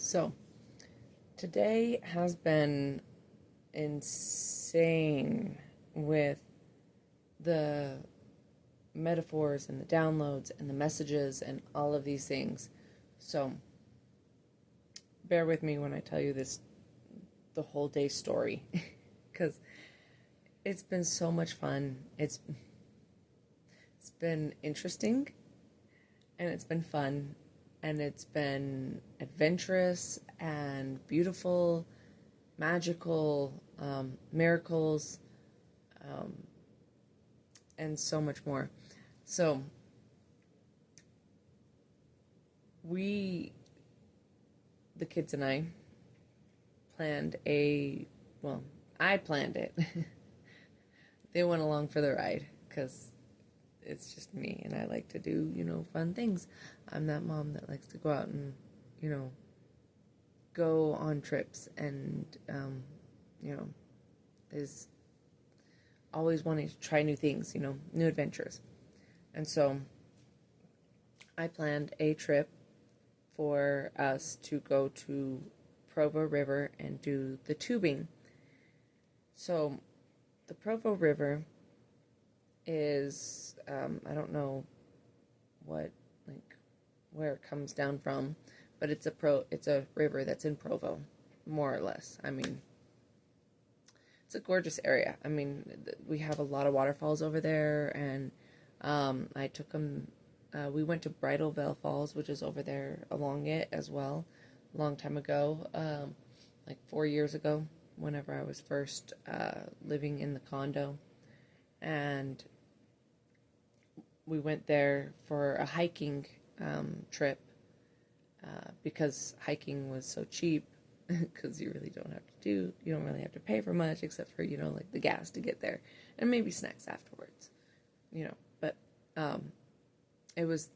So, today has been insane with the metaphors and the downloads and the messages and all of these things. So, bear with me when I tell you the whole day story, because it's been so much fun. It's been interesting, and it's been fun, and it's been adventurous and beautiful, magical, miracles, um, and so much more. So, the kids and I, I planned it. They went along for the ride because it's just me and I like to do, fun things. I'm that mom that likes to go out and, go on trips and, is always wanting to try new things, new adventures. And so I planned a trip for us to go to Provo River and do the tubing. So the Provo River is, I don't know where it comes down from, but it's a river that's in Provo, more or less. I mean, it's a gorgeous area. I mean, we have a lot of waterfalls over there, and I took them. We went to Bridalveil Falls, which is over there along it as well, a long time ago, like 4 years ago, whenever I was first living in the condo. And we went there for a hiking trip because hiking was so cheap, because you don't really have to pay for much except for, like the gas to get there and maybe snacks afterwards, but it was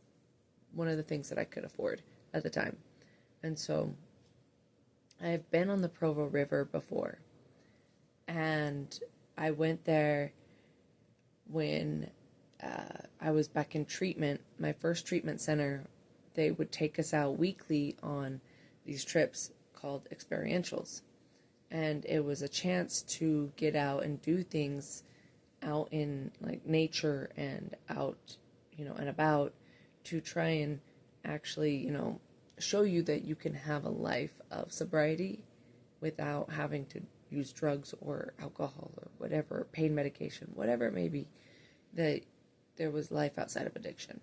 one of the things that I could afford at the time. And so I have been on the Provo River before, and I went there when I was back in treatment, my first treatment center. They would take us out weekly on these trips called experientials. And it was a chance to get out and do things out in like nature and out, and about, to try and actually, show you that you can have a life of sobriety without having to use drugs or alcohol or whatever, pain medication, whatever it may be, that there was life outside of addiction,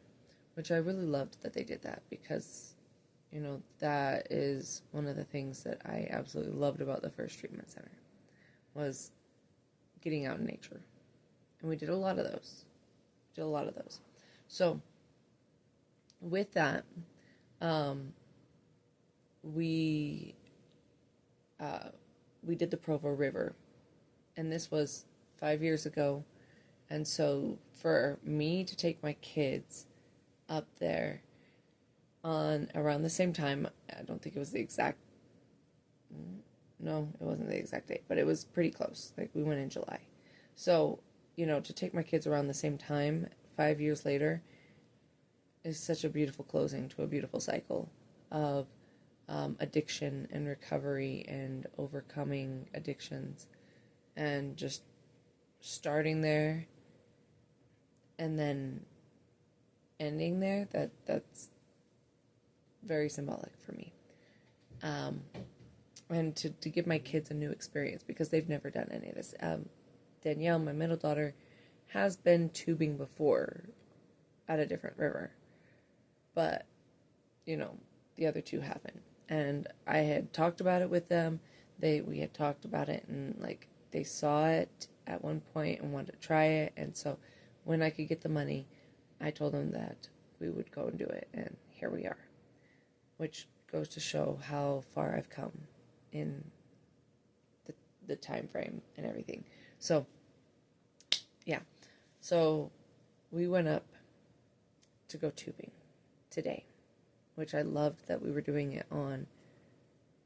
which I really loved that they did that, because, that is one of the things that I absolutely loved about the first treatment center, was getting out in nature. And we did a lot of those. So, with that, we did the Provo River, and this was 5 years ago. And so for me to take my kids up there on around the same time, I don't think it was no, it wasn't the exact date, but it was pretty close. Like, we went in July. So, to take my kids around the same time, 5 years later, is such a beautiful closing to a beautiful cycle of addiction and recovery and overcoming addictions, and just starting there and then ending there. That's very symbolic for me, and to give my kids a new experience, because they've never done any of this. Danielle, my middle daughter, has been tubing before at a different river, but the other two haven't. And I had talked about it with them. We had talked about it, and like, they saw it at one point and wanted to try it. And so when I could get the money, I told them that we would go and do it, and here we are, which goes to show how far I've come in the time frame and everything. So yeah, so we went up to go tubing today, which I loved that we were doing it on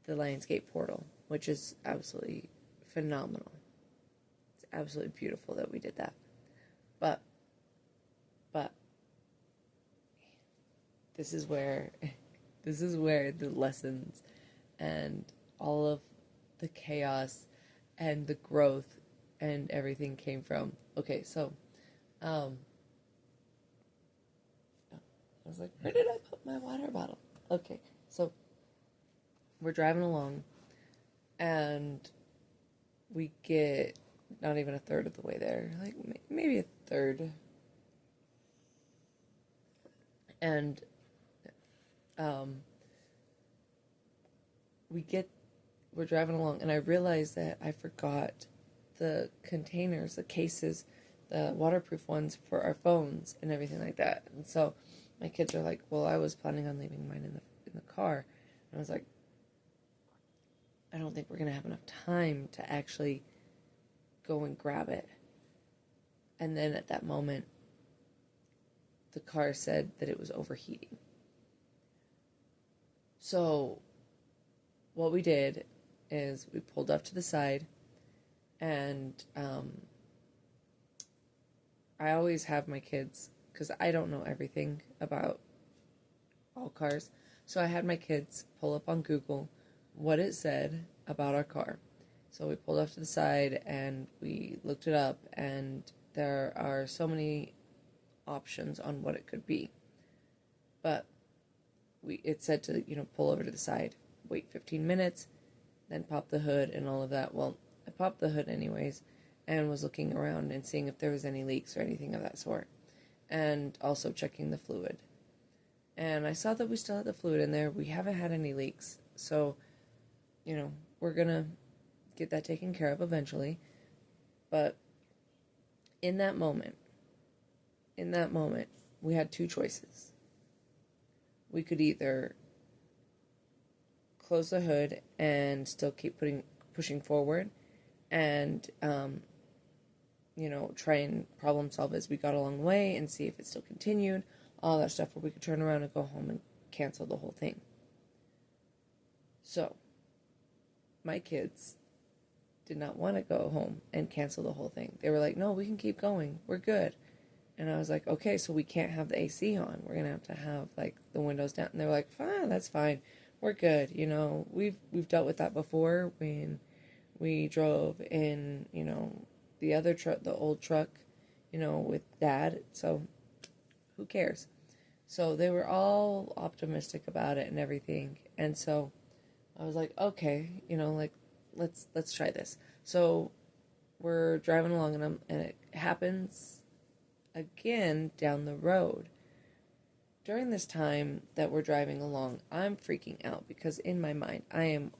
the Lionsgate portal, which is absolutely phenomenal. It's absolutely beautiful that we did that. But this is where the lessons and all of the chaos and the growth and everything came from. Okay, so I was like, where did I put my water bottle? Okay, so we're driving along, and we get not even a third of the way there, like maybe a third. And we're driving along, and I realized that I forgot the containers, the cases, the waterproof ones for our phones and everything like that. And so my kids are like, well, I was planning on leaving mine in the car. And I was like, I don't think we're going to have enough time to actually go and grab it. And then at that moment, the car said that it was overheating. So what we did is we pulled up to the side, and I always have my kids, because I don't know everything about all cars, so I had my kids pull up on Google what it said about our car. So we pulled off to the side and we looked it up, and there are so many options on what it could be. But it said to, pull over to the side, wait 15 minutes, then pop the hood and all of that. Well, I popped the hood anyways and was looking around and seeing if there was any leaks or anything of that sort, and also checking the fluid. And I saw that we still had the fluid in there. We haven't had any leaks. So, we're going to get that taken care of eventually. But in that moment, we had two choices. We could either close the hood and still keep pushing forward and, try and problem solve as we got along the way and see if it still continued, all that stuff, or we could turn around and go home and cancel the whole thing. So, my kids did not want to go home and cancel the whole thing. They were like, no, we can keep going. We're good. And I was like, okay, so we can't have the AC on. We're going to have, the windows down. And they were like, fine, that's fine. We're good. We've dealt with that before when we drove in, the other truck, the old truck, with Dad. So who cares? So they were all optimistic about it and everything. And so I was like, okay, let's try this. So we're driving along, and it happens again down the road. During this time that we're driving along, I'm freaking out because in my mind, I am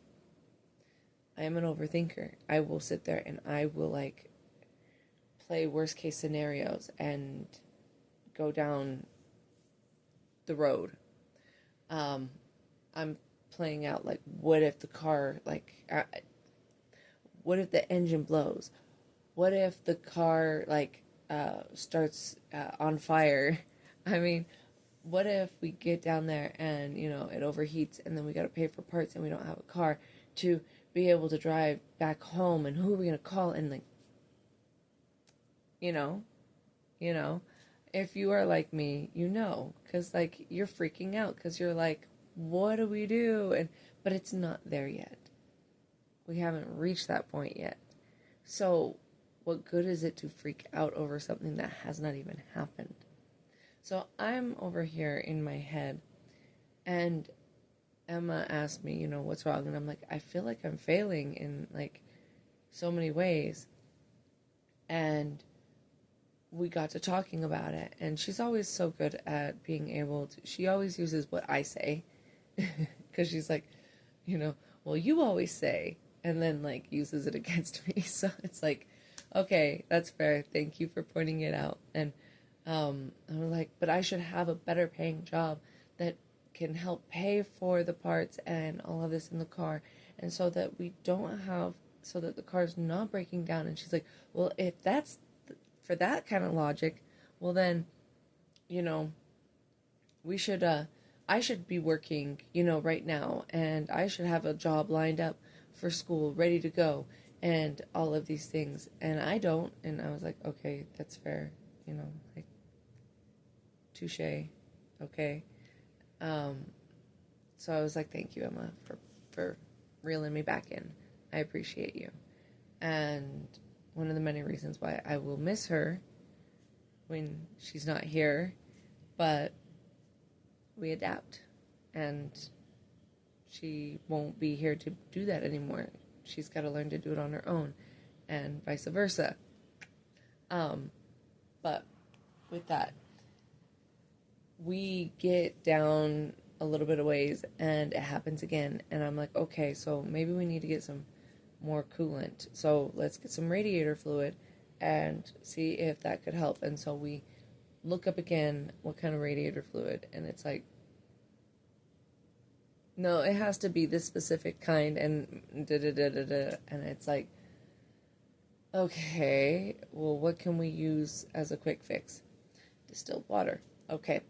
an overthinker. I will sit there and I will play worst case scenarios and go down the road. I'm playing out what if the car what if the engine blows? What if the car starts on fire? I mean, what if we get down there and it overheats, and then we got to pay for parts, and we don't have a car to be able to drive back home, and who are we gonna call? And if you are like me, because you're freaking out because you're like, what do we do? But it's not there yet. We haven't reached that point yet. So what good is it to freak out over something that has not even happened? So I'm over here in my head, and Emma asked me, what's wrong? And I'm like, I feel like I'm failing in so many ways. And we got to talking about it, and she's always so good at being able to, she always uses what I say, because she's like, well, you always say, and then uses it against me. So it's like, okay, that's fair. Thank you for pointing it out. And I'm like, but I should have a better paying job that can help pay for the parts and all of this in the car, and so that so that the car's not breaking down. And she's like, well, if that's for that kind of logic, well then, we should, I should be working, right now, and I should have a job lined up for school, ready to go, and all of these things, and I don't. And I was like, okay, that's fair, touche, okay. So I was like, thank you, Emma, for reeling me back in. I appreciate you. And one of the many reasons why I will miss her when she's not here, but we adapt. And she won't be here to do that anymore. She's got to learn to do it on her own, and vice versa. But with that, we get down a little bit of ways, and it happens again. And I'm like, okay, so maybe we need to get some more coolant. So let's get some radiator fluid and see if that could help. And so we look up again what kind of radiator fluid, and it's like, no, it has to be this specific kind, and da-da-da-da-da. And it's like, okay, well, what can we use as a quick fix? Distilled water. Okay,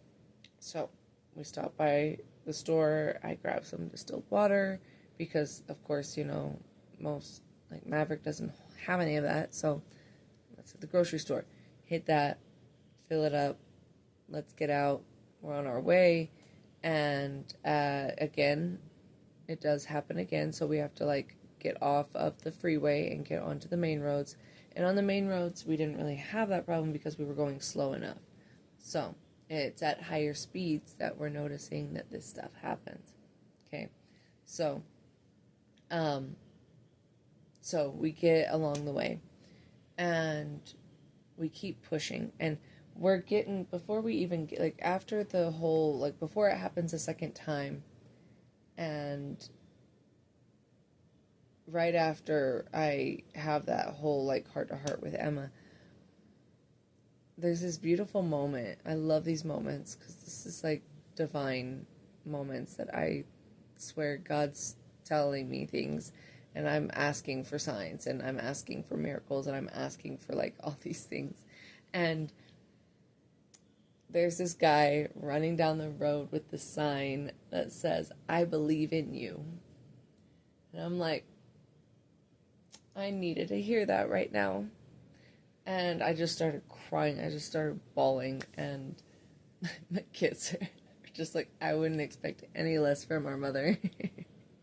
so we stop by the store. I grab some distilled water because, of course, most, like, Maverick doesn't have any of that. So let's hit the grocery store. Hit that, fill it up, let's get out. We're on our way. And again, it does happen again. So we have to, like, get off of the freeway and get onto the main roads. And on the main roads, we didn't really have that problem because we were going slow enough. So it's at higher speeds that we're noticing that this stuff happens. Okay, so we get along the way, and we keep pushing, and we're getting, before we even get, like, after the whole, like, before it happens a second time, and right after I have that whole, like, heart-to-heart with Emma, there's this beautiful moment. I love these moments because this is, like, divine moments that I swear God's telling me things, and I'm asking for signs, and I'm asking for miracles, and I'm asking for, like, all these things. And there's this guy running down the road with the sign that says, "I believe in you." And I'm like, I needed to hear that right now. And I just started crying. I just started bawling. And my kids are just like, I wouldn't expect any less from our mother.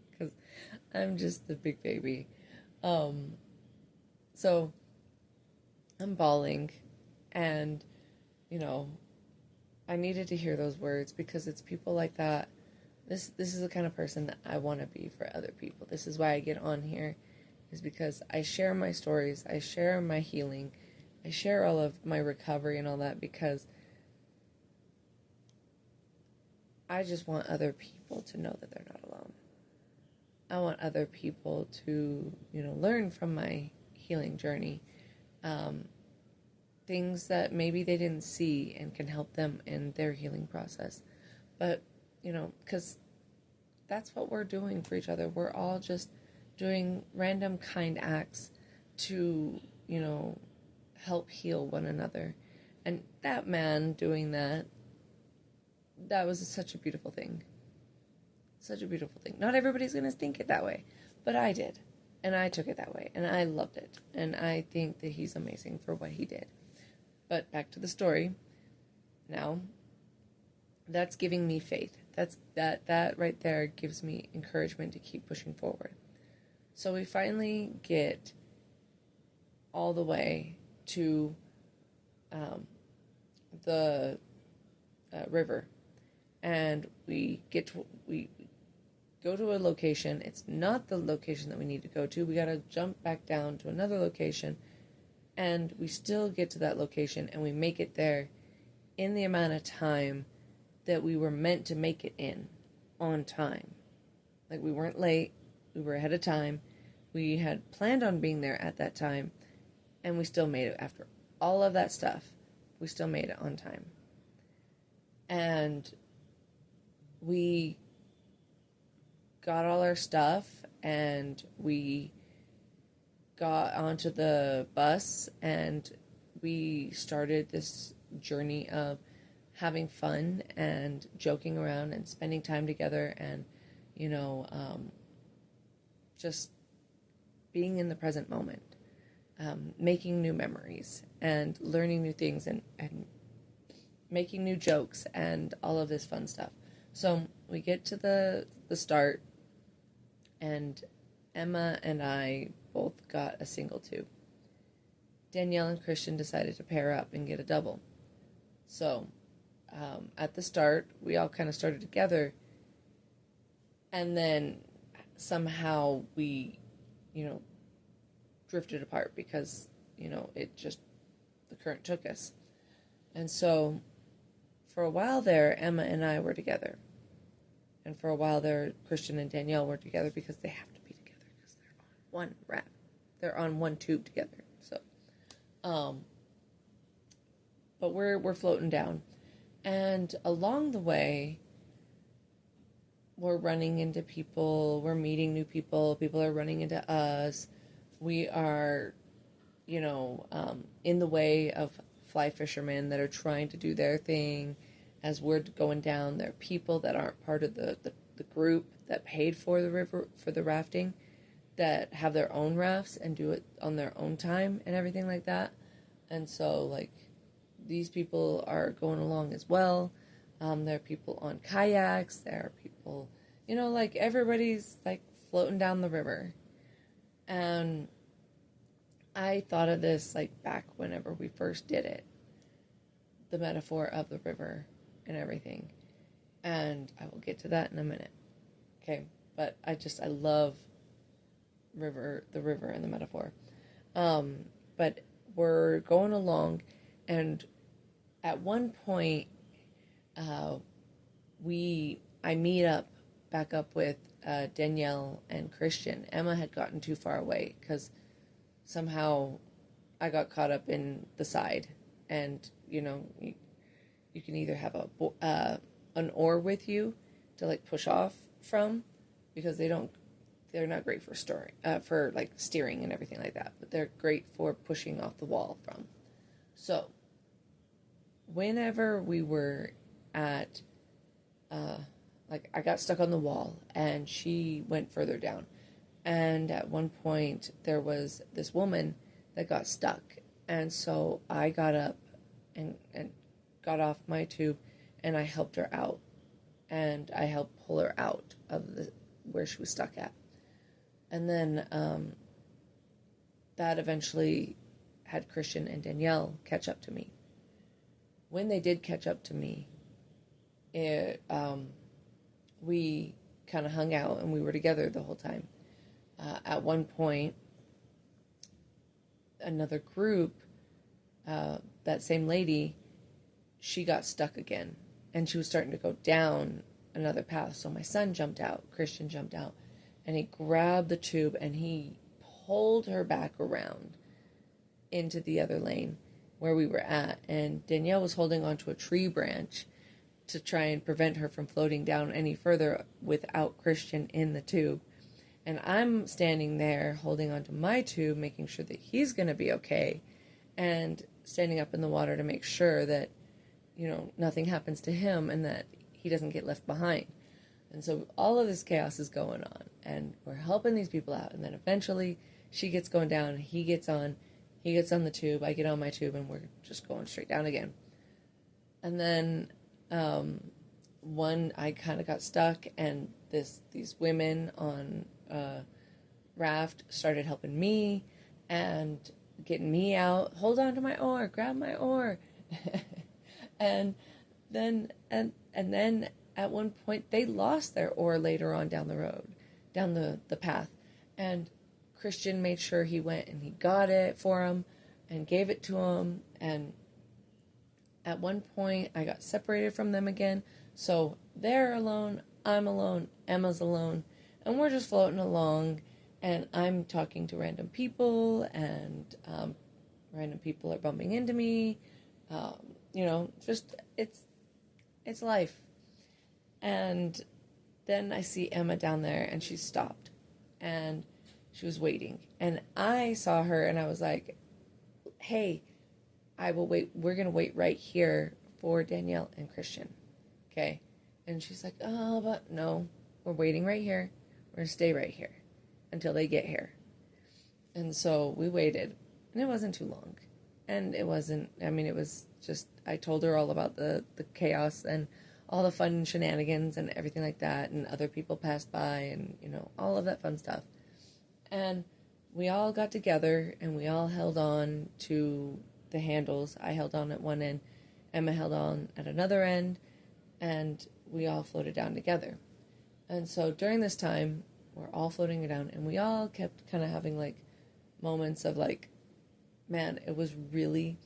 Because I'm just the big baby. So I'm bawling. And, I needed to hear those words because it's people like that. This is the kind of person that I want to be for other people. This is why I get on here, is because I share my stories. I share my healing. I share all of my recovery and all that because I just want other people to know that they're not alone. I want other people to, learn from my healing journey. Things that maybe they didn't see and can help them in their healing process. But, because that's what we're doing for each other. We're all just doing random kind acts to, help heal one another. And that man doing that was such a beautiful thing. Such a beautiful thing. Not everybody's going to think it that way, but I did. And I took it that way, and I loved it. And I think that he's amazing for what he did. But back to the story. Now, that's giving me faith. That right there gives me encouragement to keep pushing forward. So we finally get all the way to the river, and we go to a location. It's not the location that we need to go to. We got to jump back down to another location. And we still get to that location, and we make it there in the amount of time that we were meant to make it in, on time. Like, we weren't late, we were ahead of time, we had planned on being there at that time, and we still made it. After all of that stuff, we still made it on time. And we got all our stuff, and we got onto the bus, and we started this journey of having fun and joking around and spending time together and, just being in the present moment, making new memories and learning new things and making new jokes and all of this fun stuff. So we get to the start, and Emma and I both got a single tube. Danielle and Christian decided to pair up and get a double. So, at the start, we all kind of started together, and then somehow we, drifted apart because, the current took us. And so, for a while there, Emma and I were together. And for a while there, Christian and Danielle were together because they have to be together because they're on one raft. They're on one tube together. So, but we're floating down. And along the way, we're running into people, we're meeting new people are running into us. We are, in the way of fly fishermen that are trying to do their thing. As we're going down, there are people that aren't part of the group that paid for the river, for the rafting, that have their own rafts and do it on their own time and everything like that. And so, these people are going along as well. There are people on kayaks. There are people, everybody's, floating down the river. And I thought of this, back whenever we first did it. The metaphor of the river and everything. And I will get to that in a minute. Okay, but I love the river and the metaphor. But we're going along, and at one point, I meet back up with Danielle and Christian. Emma had gotten too far away because somehow I got caught up in the side, and you can either have an oar with you to push off from, because they're not great for steering and everything like that, but they're great for pushing off the wall from. So whenever we were at I got stuck on the wall and she went further down, and at one point there was this woman that got stuck, and so I got up and got off my tube, and I helped her out, and I helped pull her out of where she was stuck at. And then that eventually had Christian and Danielle catch up to me. When they did catch up to me, we kind of hung out and we were together the whole time. At one point, another group, that same lady, she got stuck again, and she was starting to go down another path. So my son jumped out, Christian jumped out, and he grabbed the tube and he pulled her back around into the other lane where we were at. And Danielle was holding onto a tree branch to try and prevent her from floating down any further without Christian in the tube. And I'm standing there holding onto my tube, making sure that he's going to be okay, and standing up in the water to make sure that, nothing happens to him and that he doesn't get left behind. And so all of this chaos is going on, and we're helping these people out. And then eventually she gets going down, he gets on the tube, I get on my tube, and we're just going straight down again. And then I kind of got stuck, and these women on raft started helping me and getting me out. Hold on to my oar, grab my oar. and then at one point they lost their oar later on down the road, down the path, and Christian made sure he went and he got it for him and gave it to him. And at one point I got separated from them again, so they're alone, I'm alone, Emma's alone, and we're just floating along, and I'm talking to random people, and random people are bumping into me. Just it's life. And then I see Emma down there, and she stopped, and she was waiting, and I saw her, and I was like, hey, I will wait, we're gonna wait right here for Danielle and Christian, okay? And she's like, oh, but no, we're waiting right here, we're gonna stay right here until they get here. And so we waited, and it wasn't too long, and it was just, I told her all about the chaos and all the fun shenanigans and everything like that, and other people passed by, and all of that fun stuff. And we all got together and we all held on to the handles. I held on at one end, Emma held on at another end, and we all floated down together. And so during this time, we're all floating down, and we all kept kind of having like moments of like, man, it was really,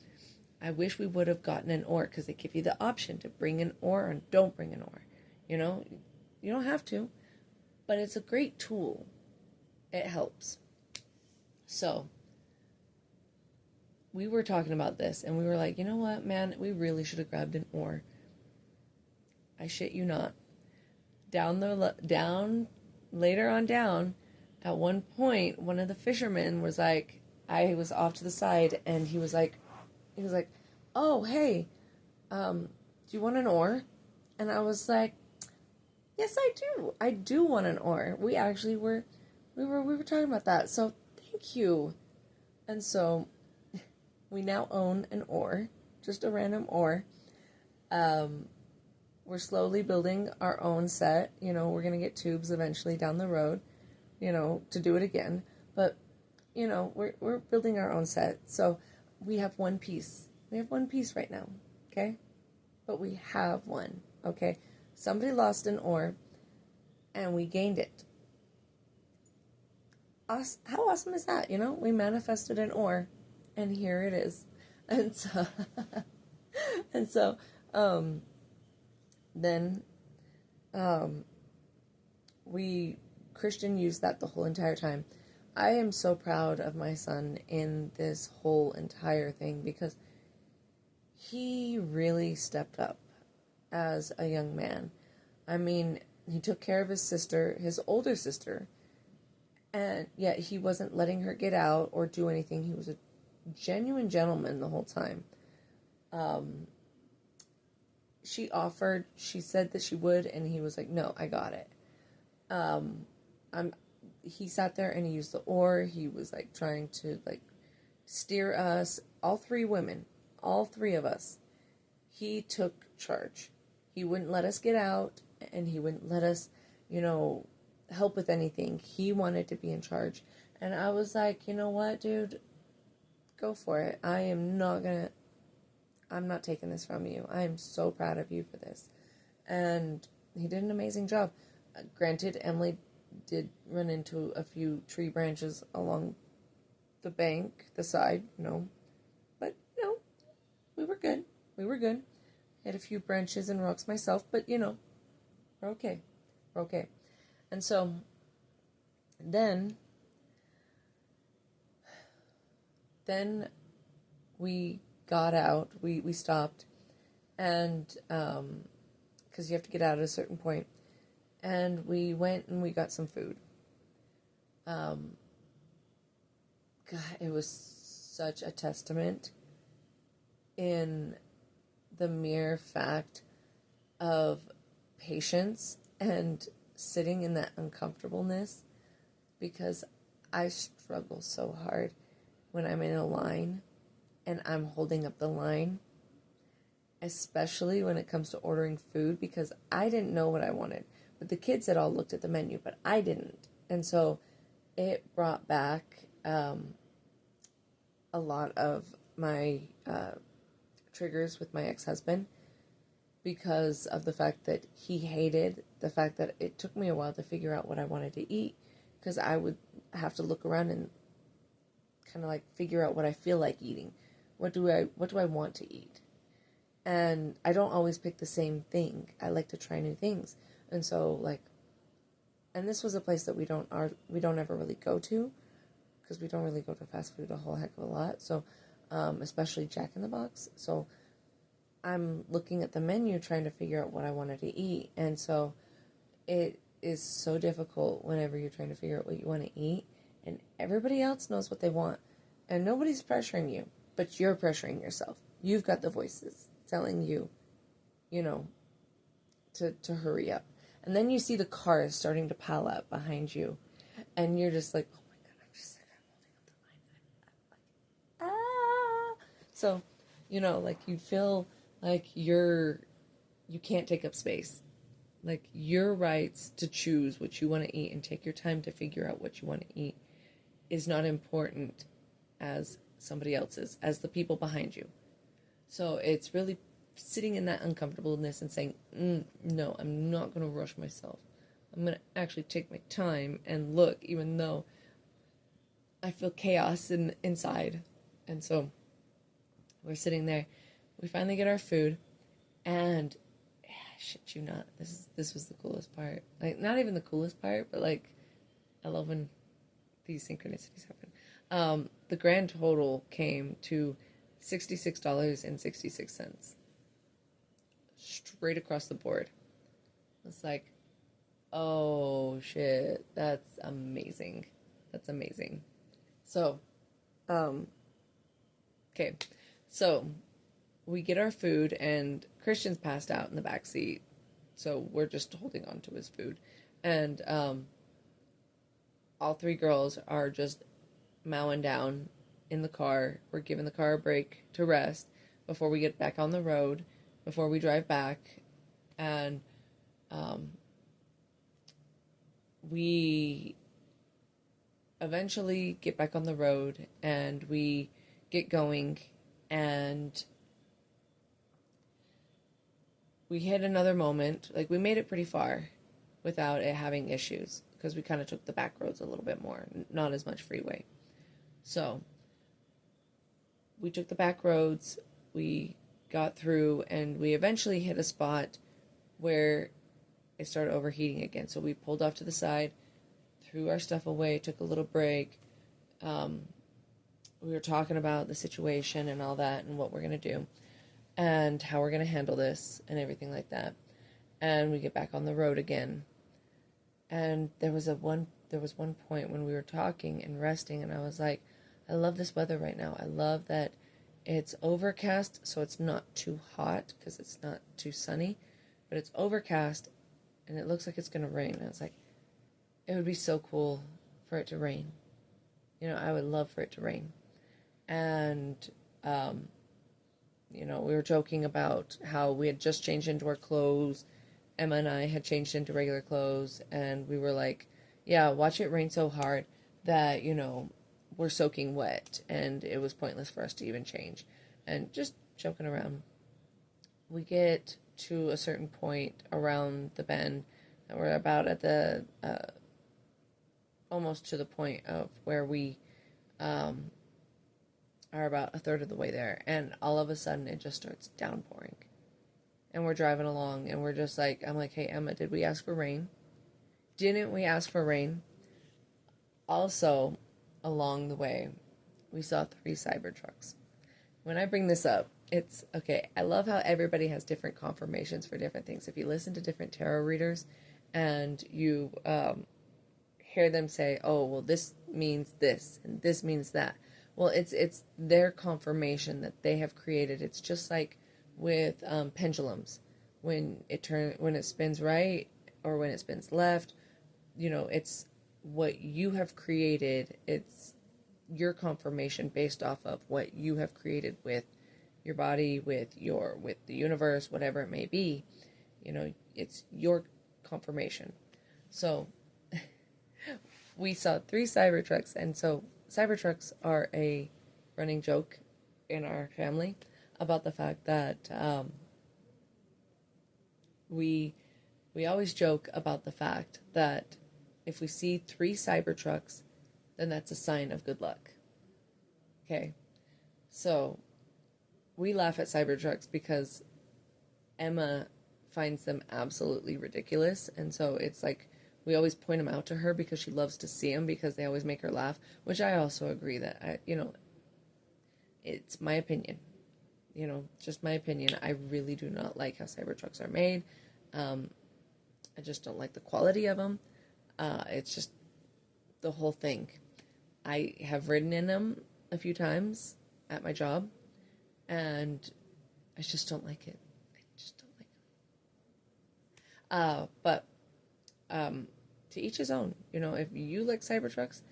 I wish we would have gotten an oar, because they give you the option to bring an oar and don't bring an oar. You know, you don't have to, but it's a great tool. It helps. So we were talking about this, and we were like, you know what, man, we really should have grabbed an oar. I shit you not. Down later on down, at one point, one of the fishermen was like, I was off to the side, and he was like, oh, hey, do you want an oar? And I was like, yes, I do. I do want an oar. We actually were talking about that. So thank you. And so we now own an oar, just a random oar. We're slowly building our own set. You know, we're going to get tubes eventually down the road, you know, to do it again. But, you know, we're building our own set. So we have one piece. We have one piece right now, okay? But we have one, okay? Somebody lost an oar, and we gained it. How awesome is that, you know? We manifested an oar, and here it is. And so, then Christian used that the whole entire time. I am so proud of my son in this whole entire thing, because he really stepped up as a young man. I mean, he took care of his sister, his older sister, and yet he wasn't letting her get out or do anything. He was a genuine gentleman the whole time. She said that she would, and he was like, no, I got it. He sat there and he used the oar. He was like trying to like steer us, all three women, all three of us. He took charge. He wouldn't let us get out, and he wouldn't let us, you know, help with anything. He wanted to be in charge. And I was like, you know what, dude? Go for it. I'm not taking this from you. I am so proud of you for this. And he did an amazing job. Granted, Emily did run into a few tree branches along the bank, the side, you know. But, you know, we were good. We were good. Hit a few branches and rocks myself, but, you know, we're okay. We're okay. And so, then we got out, we stopped, and, because you have to get out at a certain point, and we went and we got some food. God, it was such a testament in the mere fact of patience and sitting in that uncomfortableness, because I struggle so hard when I'm in a line and I'm holding up the line, especially when it comes to ordering food, because I didn't know what I wanted. But the kids had all looked at the menu, but I didn't. And so it brought back a lot of my triggers with my ex-husband, because of the fact that he hated the fact that it took me a while to figure out what I wanted to eat, because I would have to look around and kind of like figure out what I feel like eating. What do I want to eat? And I don't always pick the same thing. I like to try new things. And so, like, and this was a place that we don't ever really go to, because we don't really go to fast food a whole heck of a lot. So, especially Jack in the Box. So I'm looking at the menu trying to figure out what I wanted to eat. And so it is so difficult whenever you're trying to figure out what you want to eat, and everybody else knows what they want, and nobody's pressuring you, but you're pressuring yourself. You've got the voices telling you, you know, to hurry up. And then you see the cars starting to pile up behind you, and you're just like, oh my God, I'm holding up the line. I'm like, ah. So, you know, like, you feel like you can't take up space. Like, your rights to choose what you want to eat and take your time to figure out what you want to eat is not important as somebody else's, as the people behind you. So it's really sitting in that uncomfortableness and saying, no, I'm not going to rush myself. I'm going to actually take my time and look, even though I feel chaos inside. And so we're sitting there. We finally get our food, and shit you not, this was the coolest part. Like, not even the coolest part, but like, I love when these synchronicities happen. The grand total came to $66.66. Straight across the board. It's like, oh shit, that's amazing. That's amazing. So, okay. So, we get our food, and Christian's passed out in the back seat. So, we're just holding on to his food. And, all three girls are just mowing down in the car. We're giving the car a break to rest before we get back on the road, before we drive back. And we eventually get back on the road, and we get going, and we hit another moment. Like, we made it pretty far without it having issues, because we kind of took the back roads a little bit more, not as much freeway. So we took the back roads, we got through, and we eventually hit a spot where it started overheating again. So we pulled off to the side, threw our stuff away, took a little break. We were talking about the situation and all that, and what we're going to do, and how we're going to handle this, and everything like that. And we get back on the road again. And there was one point when we were talking and resting, and I was like, I love this weather right now. I love that it's overcast, so it's not too hot, because it's not too sunny, but it's overcast, and it looks like it's going to rain. And I was like, it would be so cool for it to rain. You know, I would love for it to rain. And, you know, we were joking about how we had just changed into our clothes. Emma and I had changed into regular clothes, and we were like, yeah, watch it rain so hard that, you know, we're soaking wet, and it was pointless for us to even change. And just joking around. We get to a certain point around the bend, and we're about at the, almost to the point of where we are about a third of the way there, and all of a sudden it just starts downpouring. And we're driving along, and we're just like, I'm like, hey, Emma, did we ask for rain? Didn't we ask for rain? Also, along the way, we saw 3 Cybertrucks. When I bring this up, it's, okay, I love how everybody has different confirmations for different things. If you listen to different tarot readers, and you hear them say, oh, well, this means this, and this means that. Well, it's their confirmation that they have created. It's just like with pendulums, when it spins right or when it spins left, you know, it's what you have created. It's your confirmation based off of what you have created with your body, with the universe, whatever it may be. You know, it's your confirmation. So we saw 3 Cybertrucks, and so Cybertrucks are a running joke in our family about the fact that we always joke about the fact that if we see 3 Cybertrucks, then that's a sign of good luck. Okay, so we laugh at Cybertrucks because Emma finds them absolutely ridiculous, and so it's like we always point them out to her because she loves to see them, because they always make her laugh, which I also agree that, it's my opinion. You know, just my opinion. I really do not like how Cybertrucks are made. I just don't like the quality of them. It's just the whole thing. I have ridden in them a few times at my job, and I just don't like it. But to each his own. You know, if you like Cybertrucks,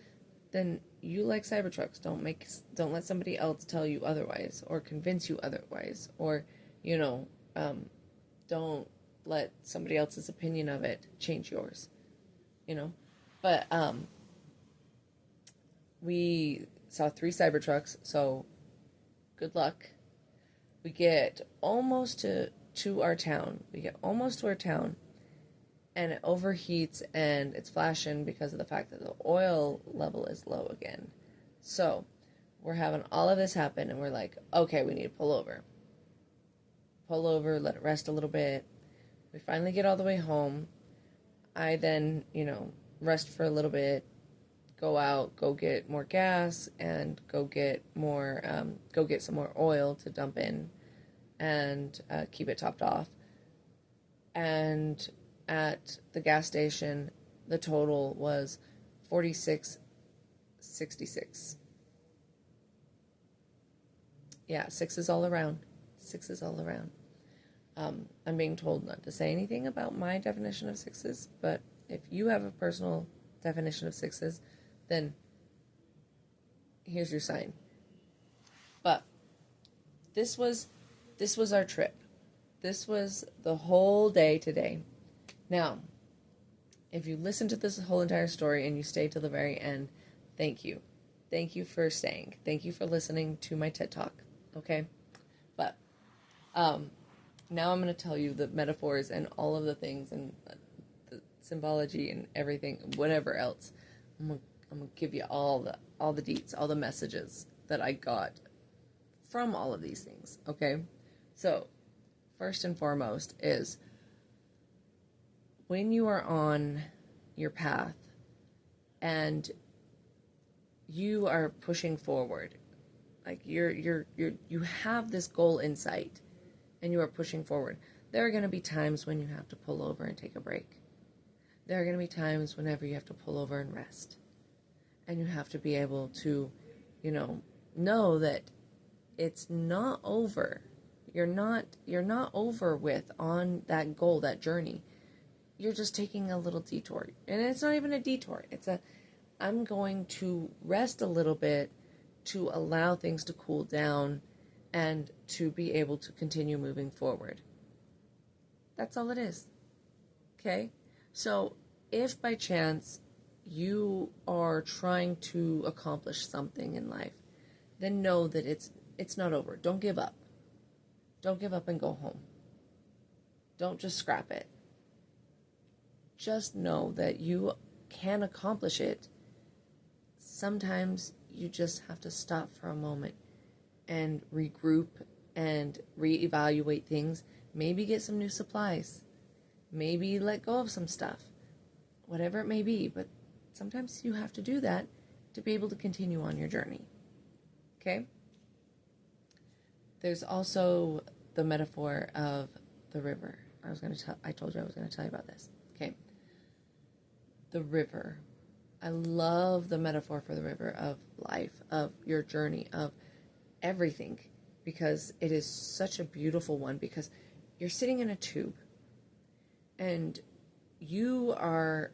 then you like Cybertrucks. Don't let somebody else tell you otherwise, or convince you otherwise, or, you know, don't let somebody else's opinion of it change yours, you know. But We saw 3 Cybertrucks, so good luck. We get almost to our town. We get almost to our town, and it overheats, and it's flashing because of the fact that the oil level is low again. So we're having all of this happen, and we're like, okay, we need to pull over. Pull over, let it rest a little bit. We finally get all the way home. I then, rest for a little bit, go out, go get more gas, and go get some more oil to dump in, and keep it topped off. And at the gas station, the total was $46.66. Yeah, sixes all around. Sixes all around. I'm being told not to say anything about my definition of sixes, but if you have a personal definition of sixes, then here's your sign. But this was our trip. This was the whole day today. Now, if you listen to this whole entire story and you stay till the very end, thank you. Thank you for staying. Thank you for listening to my TED Talk. Okay? But now I'm going to tell you the metaphors and all of the things and the symbology and everything, whatever else. I'm going to give you all the deets, all the messages that I got from all of these things. Okay? So, first and foremost is when you are on your path and you are pushing forward, like you have this goal in sight and you are pushing forward, there are going to be times when you have to pull over and take a break. There are going to be times whenever you have to pull over and rest. And you have to be able to, know that it's not over. You're not over with on that goal, that journey. You're just taking a little detour. And it's not even a detour. I'm going to rest a little bit to allow things to cool down and to be able to continue moving forward. That's all it is. Okay? So if by chance you are trying to accomplish something in life, then know that it's not over. Don't give up. Don't give up and go home. Don't just scrap it. Just know that you can accomplish it. Sometimes you just have to stop for a moment and regroup and reevaluate things. Maybe get some new supplies. Maybe let go of some stuff. Whatever it may be. But sometimes you have to do that to be able to continue on your journey. Okay? There's also the metaphor of the river. I told you I was going to tell you about this. Okay. The river. I love the metaphor for the river of life, of your journey, of everything, because it is such a beautiful one, because you're sitting in a tube and you are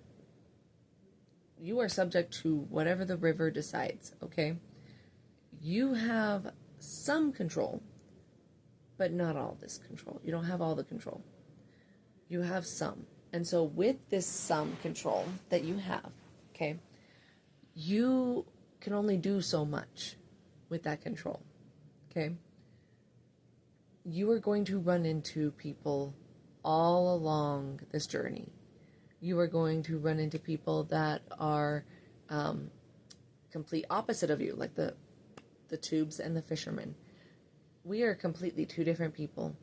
subject to whatever the river decides, okay? You have some control, but not all this control. You don't have all the control. You have some. And so with this some control that you have, okay, you can only do so much with that control, okay? You are going to run into people all along this journey. You are going to run into people that are complete opposite of you, like the tubes and the fishermen. We are completely two different people.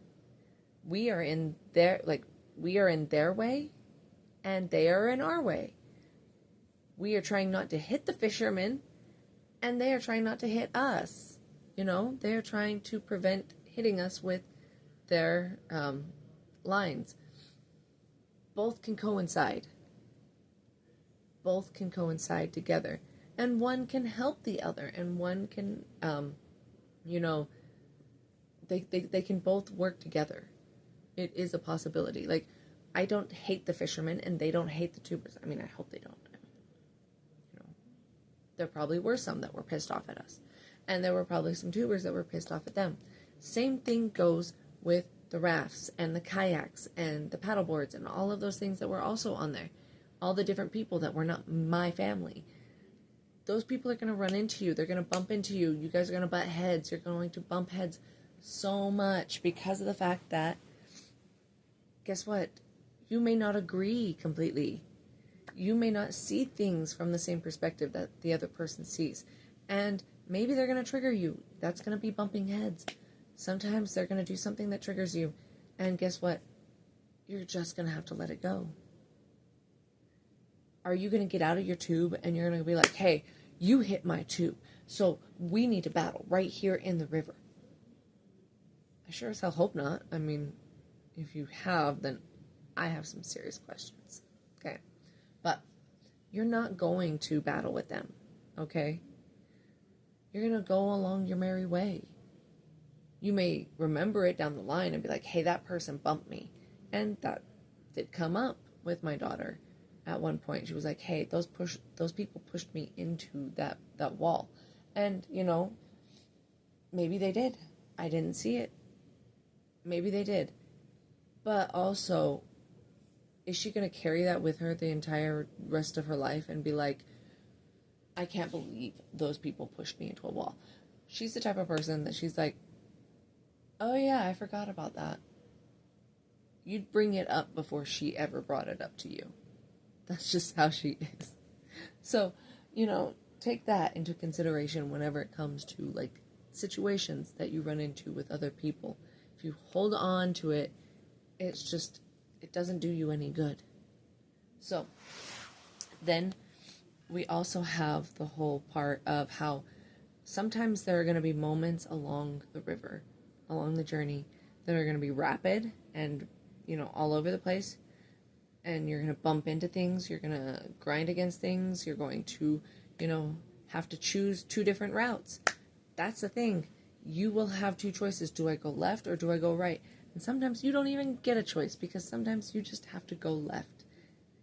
We are in their way, and they are in our way. We are trying not to hit the fishermen, and they are trying not to hit us. They are trying to prevent hitting us with their lines. Both can coincide. Both can coincide together. And one can help the other, and one can, they can both work together. It is a possibility. Like, I don't hate the fishermen, and they don't hate the tubers. I mean, I hope they don't. There probably were some that were pissed off at us. And there were probably some tubers that were pissed off at them. Same thing goes with the rafts and the kayaks and the paddle boards and all of those things that were also on there. All the different people that were not my family. those people are going to run into you. They're going to bump into you. You guys are going to butt heads. You're going to bump heads so much because of the fact that, guess what? You may not agree completely. You may not see things from the same perspective that the other person sees. And maybe they're going to trigger you. That's going to be bumping heads. Sometimes they're going to do something that triggers you. And guess what? You're just going to have to let it go. Are you going to get out of your tube and you're going to be like, hey, you hit my tube, so we need to battle right here in the river? I sure as hell hope not. I mean, if you have, then I have some serious questions. Okay? But you're not going to battle with them. Okay? You're going to go along your merry way. You may remember it down the line and be like, hey, that person bumped me. And that did come up with my daughter. At one point, she was like, hey, those people pushed me into that wall. And, maybe they did. I didn't see it. Maybe they did. But also, is she going to carry that with her the entire rest of her life and be like, I can't believe those people pushed me into a wall? She's the type of person that she's like, oh yeah, I forgot about that. You'd bring it up before she ever brought it up to you. That's just how she is. So, take that into consideration whenever it comes to, like, situations that you run into with other people. If you hold on to it, it doesn't do you any good. So, then we also have the whole part of how sometimes there are going to be moments along the river, along the journey, that are going to be rapid and, all over the place. And you're going to bump into things. You're going to grind against things. You're going to, have to choose two different routes. That's the thing. You will have two choices. Do I go left or do I go right? And sometimes you don't even get a choice, because sometimes you just have to go left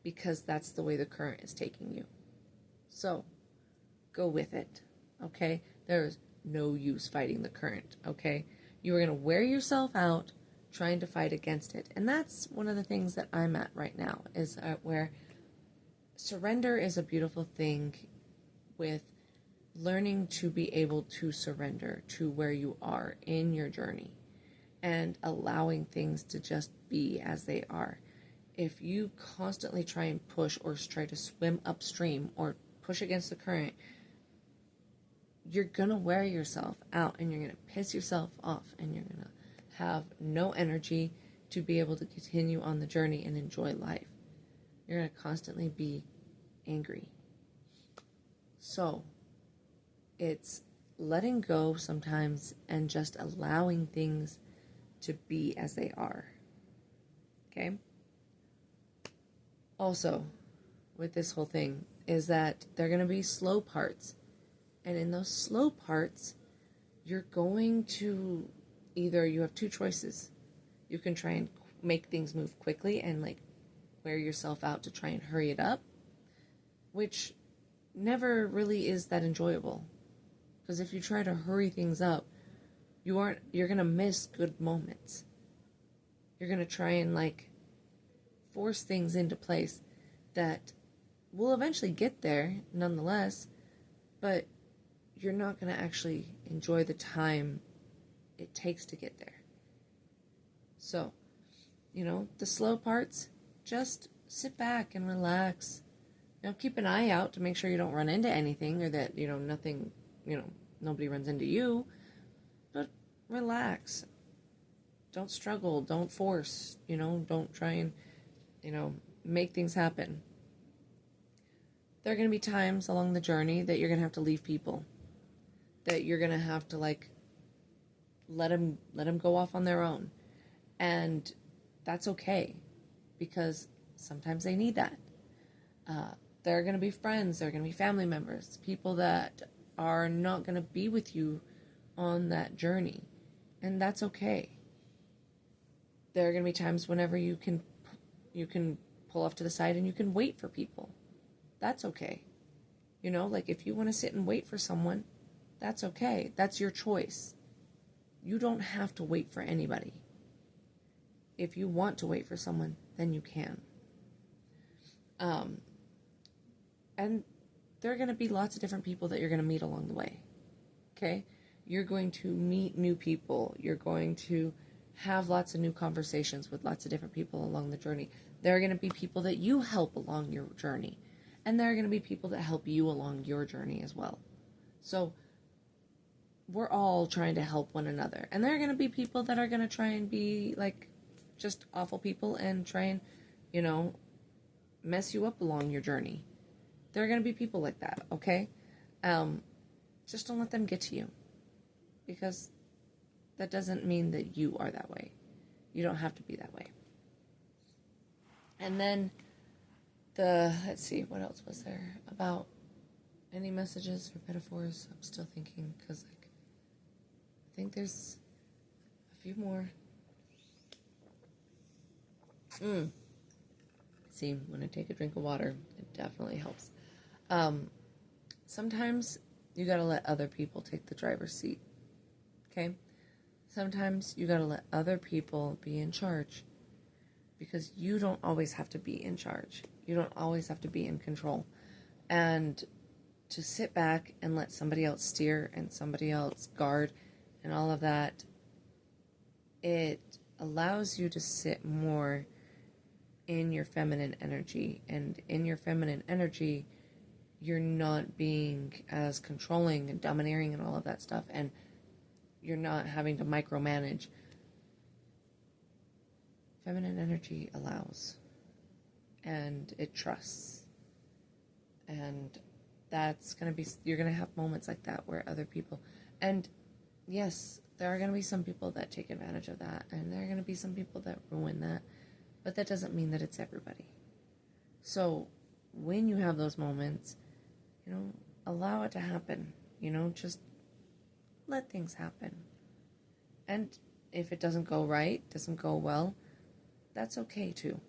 because that's the way the current is taking you. So go with it. Okay? There's no use fighting the current. Okay? You are going to wear yourself out trying to fight against it. And that's one of the things that I'm at right now, is where surrender is a beautiful thing, with learning to be able to surrender to where you are in your journey and allowing things to just be as they are. If you constantly try and push or try to swim upstream or push against the current, you're going to wear yourself out and you're going to piss yourself off and you're going to have no energy to be able to continue on the journey and enjoy life. You're going to constantly be angry. So, it's letting go sometimes and just allowing things to be as they are. Okay? Also, with this whole thing, is that there are going to be slow parts. And in those slow parts, you're going to you have two choices. You can try and make things move quickly and wear yourself out to try and hurry it up, which never really is that enjoyable. Because if you try to hurry things up, you're going to miss good moments. You're going to try and force things into place that will eventually get there nonetheless, but you're not going to actually enjoy the time it takes to get there. So, the slow parts, just sit back and relax. Keep an eye out to make sure you don't run into anything, or that, nothing, nobody runs into you. But relax. Don't struggle. Don't force. Don't try and, make things happen. There are going to be times along the journey that you're going to have to leave people. That you're going to have to, let them go off on their own. And that's okay, because sometimes they need that. There are going to be friends, there are going to be family members, people that are not going to be with you on that journey. And that's okay. There are going to be times whenever you can pull off to the side and you can wait for people. That's okay. If you want to sit and wait for someone, that's okay. That's your choice. You don't have to wait for anybody. If you want to wait for someone, then you can. And there are going to be lots of different people that you're going to meet along the way. Okay? You're going to meet new people. You're going to have lots of new conversations with lots of different people along the journey. There are going to be people that you help along your journey. And there are going to be people that help you along your journey as well. So we're all trying to help one another. And there are going to be people that are going to try and be like just awful people and try and, you know, mess you up along your journey. There are going to be people like that, okay? Just don't let them get to you. Because that doesn't mean that you are that way. You don't have to be that way. And then let's see, what else was there about any messages or metaphors? I'm still thinking, because like, I think there's a few more. See, when I take a drink of water, it definitely helps. Sometimes you gotta let other people take the driver's seat. Okay? Sometimes you gotta let other people be in charge. Because you don't always have to be in charge. You don't always have to be in control. And to sit back and let somebody else steer and somebody else guard and all of that, it allows you to sit more in your feminine energy. And in your feminine energy, you're not being as controlling and domineering and all of that stuff. And you're not having to micromanage. Feminine energy allows. And it trusts. And that's going to be, you're going to have moments like that where other people, and yes, there are going to be some people that take advantage of that, and there are going to be some people that ruin that, but that doesn't mean that it's everybody. So when you have those moments, you know, allow it to happen, you know, just let things happen. And if it doesn't go right, doesn't go well, that's okay too.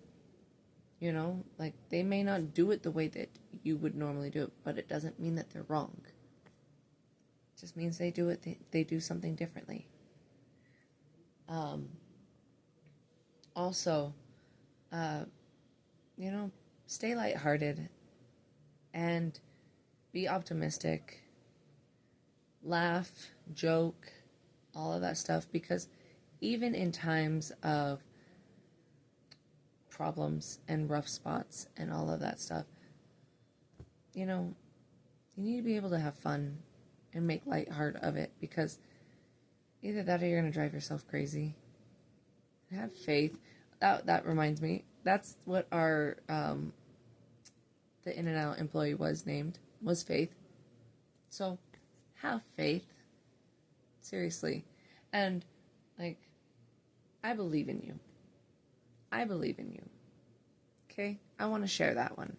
You know, like they may not do it the way that you would normally do it, but it doesn't mean that they're wrong. It just means they do something differently. Also, you know, stay lighthearted and be optimistic. Laugh, joke, all of that stuff, because even in times of problems and rough spots and all of that stuff, you know, you need to be able to have fun and make lightheart of it, because either that or you're going to drive yourself crazy. Have faith. That reminds me, that's what our the In-N-Out employee was Faith. So have faith, seriously. And like, I believe in you. Okay? I want to share that one.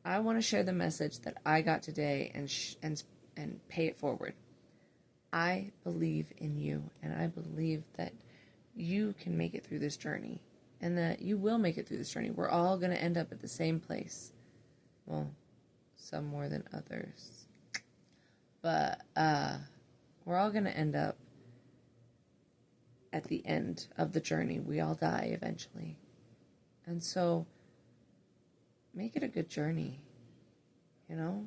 I want to share the message that I got today and pay it forward. I believe in you, and I believe that you can make it through this journey, and that you will make it through this journey. We're all going to end up at the same place. Well, some more than others. But we're all going to end up at the end of the journey. We all die eventually. And so, make it a good journey, you know?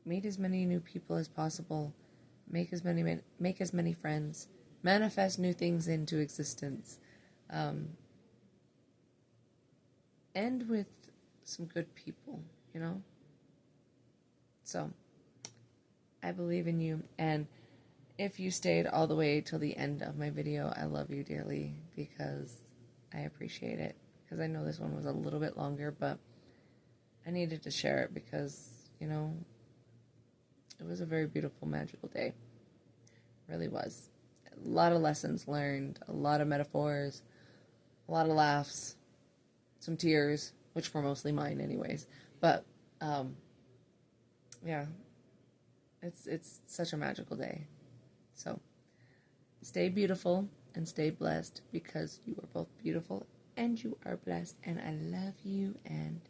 Meet as many new people as possible. Make as many friends. Manifest new things into existence. End with some good people, you know? So, I believe in you, and if you stayed all the way till the end of my video, I love you dearly, because I appreciate it. Because I know this one was a little bit longer, but I needed to share it because, you know, it was a very beautiful, magical day. It really was. A lot of lessons learned, a lot of metaphors, a lot of laughs, some tears, which were mostly mine anyways. But, yeah, it's such a magical day. So, stay beautiful and stay blessed, because you are both beautiful and you are blessed. And I love you, and